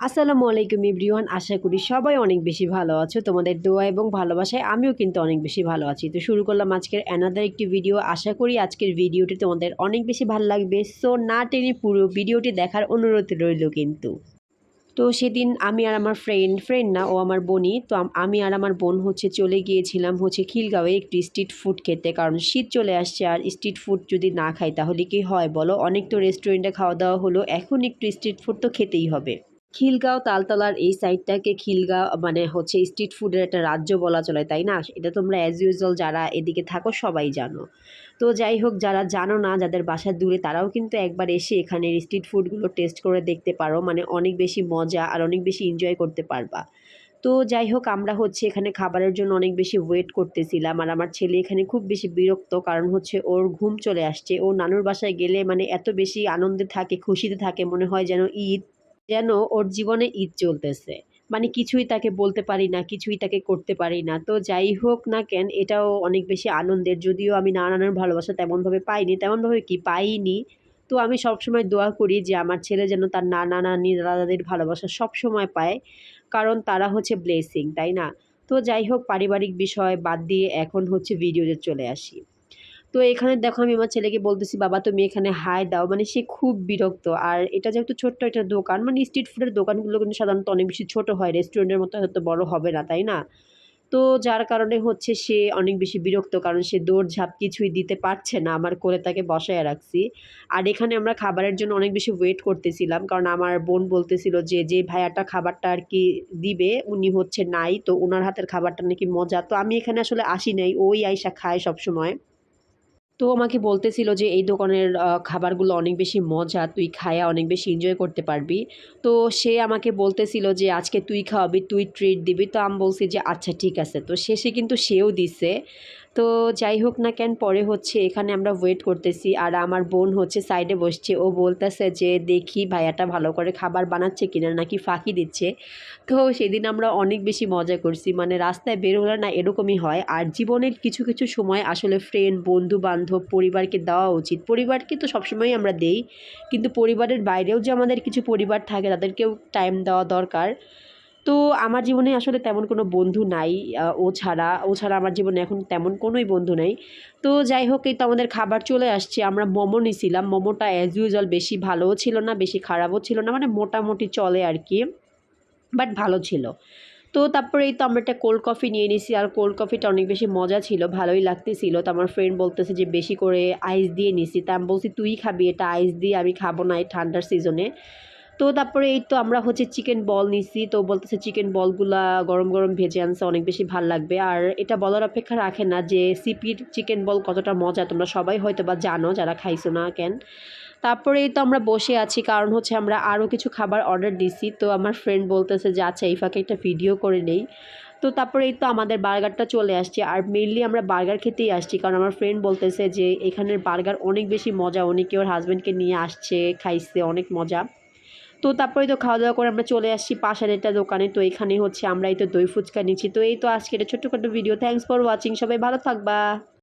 আসসালামু আলাইকুম এভরিওয়ান, আশা করি সবাই অনেক বেশি ভালো আছো। তোমাদের দোয়া এবং ভালোবাসায় আমিও কিন্তু অনেক বেশি ভালো আছি। তো শুরু করলাম আজকের অ্যানাদার একটি ভিডিও। আশা করি আজকের ভিডিওটি তোমাদের অনেক বেশি ভালো লাগবে। সো না টেনে পুরো ভিডিওটি দেখার অনুরোধ রইল কিন্তু। তো সেদিন আমি আর আমার ফ্রেন্ড না, ও আমার বোনই। তো আমি আর আমার বোন চলে গিয়েছিলাম খিলগাঁওয়ে একটু স্ট্রিট ফুড খেতে। কারণ শীত চলে আসছে আর স্ট্রিট ফুড যদি না খাই তাহলে কি হয় বলো? অনেক তো রেস্টুরেন্টে খাওয়া দাওয়া হলো, এখন একটু স্ট্রিট ফুড তো খেতেই হবে। খিলগাঁও তালতলার এই সাইডটাকে খিলগাঁও মানে স্ট্রিট ফুডের একটা রাজ্য বলা চলে, তাই না? এটা তোমরা অ্যাজ ইউজুয়াল যারা এদিকে থাকো সবাই জানো। তো যাই হোক, যারা জানো না, যাদের বাসা দূরে, তারাও কিন্তু একবার এসে এখানের স্ট্রিট ফুডগুলো টেস্ট করে দেখতে পারো। মানে অনেক বেশি মজা আর অনেক বেশি এনজয় করতে পারবা। তো যাই হোক, আমরা এখানে খাবারের জন্য অনেক বেশি ওয়েট করতেছিলাম। আর আমার ছেলে এখানে খুব বেশি বিরক্ত, কারণ ওর ঘুম চলে আসছে। ও নানুর বাসায় গেলে মানে এত বেশি আনন্দে থাকে, খুশিতে থাকে, মনে হয় যেন ওর জীবনে ঈদ চলতেছে। মানে কিছুই তাকে বলতে পারি না, কিছুই তাকে করতে পারি না। তো যাই হোক না কেন, এটাও অনেক বেশি আনন্দের। যদিও আমি নানার ভালোবাসা তেমনভাবে পাইনি, তেমনভাবে কি পাইনি। তো আমি সবসময় দোয়া করি যে আমার ছেলে যেন তার নানা, নানি, দাদা, দাদির ভালোবাসা সবসময় পায়। কারণ তারা ব্লেসিং, তাই না? তো যাই হোক, পারিবারিক বিষয় বাদ দিয়ে এখন ভিডিওতে চলে আসি। তো এখানে দেখো, আমি আমার ছেলেকে বলতেছি, বাবা তুমি এখানে হাই দাও, মানে সে খুব বিরক্ত। আর এটা যেহেতু ছোট্ট একটা দোকান, মানে স্ট্রিট ফুডের দোকানগুলো কিন্তু সাধারণত অনেক বেশি ছোট হয়, রেস্টুরেন্টের মতো হয়তো বড় হবে না, তাই না? তো যার কারণে সে অনেক বেশি বিরক্ত, কারণ সে দৌড়ঝাঁপ কিছুই দিতে পারছে না। আমার কোলে তাকে বসায় রাখছি। আর এখানে আমরা খাবারের জন্য অনেক বেশি ওয়েট করতেছিলাম, কারণ আমার বোন বলতেছিল যে যে ভাইয়াটা খাবারটা আর কি দিবে উনি নাই, তো ওনার হাতের খাবারটা নাকি মজা। তো আমি এখানে আসলে আসি নাই, ওই আইসা খায় সবসময়। তো আমাকে বলতেছিল যে এই দোকানের খাবারগুলো অনেক বেশি মজা, তুই খায়া অনেক বেশি এনজয় করতে পারবি। তো সে আমাকে বলতেছিল যে আজকে তুই খাওয়াবি, তুই ট্রিট দিবি। তো আমি বলছি যে আচ্ছা ঠিক আছে। তো শেষে কিন্তু সেও দিছে। তো যাই হোক না কেন, পরে এখানে আমরা ওয়েট করতেছি আর আমার বোন সাইডে বসছে। ও বলতেছে যে দেখি ভাইয়াটা ভালো করে খাবার বানাচ্ছে কিনা, নাকি ফাঁকি দিচ্ছে। তো সেদিন আমরা অনেক বেশি মজা করছি। মানে রাস্তায় বের হলে না এরকমই হয়। আর জীবনের কিছু কিছু সময় আসলে ফ্রেন্ড, বন্ধু-বান্ধব, পরিবারকে দেওয়া উচিত। পরিবারকে তো সবসময়ই আমরা দেই। কিন্তু পরিবারের বাইরেও যে আমাদের কিছু পরিবার থাকে, তাদেরকেও টাইম দেওয়া দরকার। তো আমার জীবনে আসলে তেমন কোনো বন্ধু নাই, ও ছাড়া আমার জীবনে এখন তেমন কোনোই বন্ধু নাই। তো যাই হোক, এই তো আমাদের খাবার চলে আসছে। আমরা মোমো নিছিলাম। মোমোটা অ্যাজ ইউজুয়াল বেশি ভালোও ছিল না, বেশি খারাপও ছিল না। মানে মোটামুটি চলে আরকি। বাট ভালো ছিল। তো তারপরে এই তো আমরা একটা কোল্ড কফি নিয়ে নিছি। আর কোল্ড কফিটা অনেক বেশি মজা ছিল, ভালোই লাগতেছিল। তো আমার ফ্রেন্ড বলতেছে যে বেশি করে আইস দিয়ে নিছি। তা আমি বলছি তুই খাবি এটা, আইস দিয়ে আমি খাবো না এই ঠান্ডার সিজনে। তো তারপরে এই তো আমরা চিকেন বল নিছি। তো বলতেছে চিকেন বলগুলা গরম গরম ভেজে আনছে, অনেক বেশি ভাল লাগবে। আর এটা বলার অপেক্ষা রাখে না যে সিপির চিকেন বল কতটা মজা, তোমরা সবাই হয়তো বা জানো যারা খাইছো না কেন। তারপরে এই তো আমরা বসে আছি, কারণ আমরা আরও কিছু খাবার অর্ডার দিছি। তো আমার ফ্রেন্ড বলতেছে যে আচ্ছা এই ফাঁকে একটা ভিডিও করে নেই। তো তারপরে এই তো আমাদের বার্গারটা চলে আসছে। আর মেইনলি আমরা বার্গার খেতেই আসছি, কারণ আমার ফ্রেন্ড বলতেছে যে এখানের বার্গার অনেক বেশি মজা। উনি কি ওর হাজব্যান্ডকে নিয়ে আসছে, খাইছে, অনেক মজা। তো তারপরে তো খাওয়া দাওয়া করে আমরা চলে আসছি পাশের একটা দোকানে। তো এখানে আমরা এই তো দই ফুচকা নিচ্ছি। তো এই তো আজকের ছোট্টখাটো ভিডিও। থ্যাংকস ফর ওয়াচিং, সবাই ভালো থাকবা।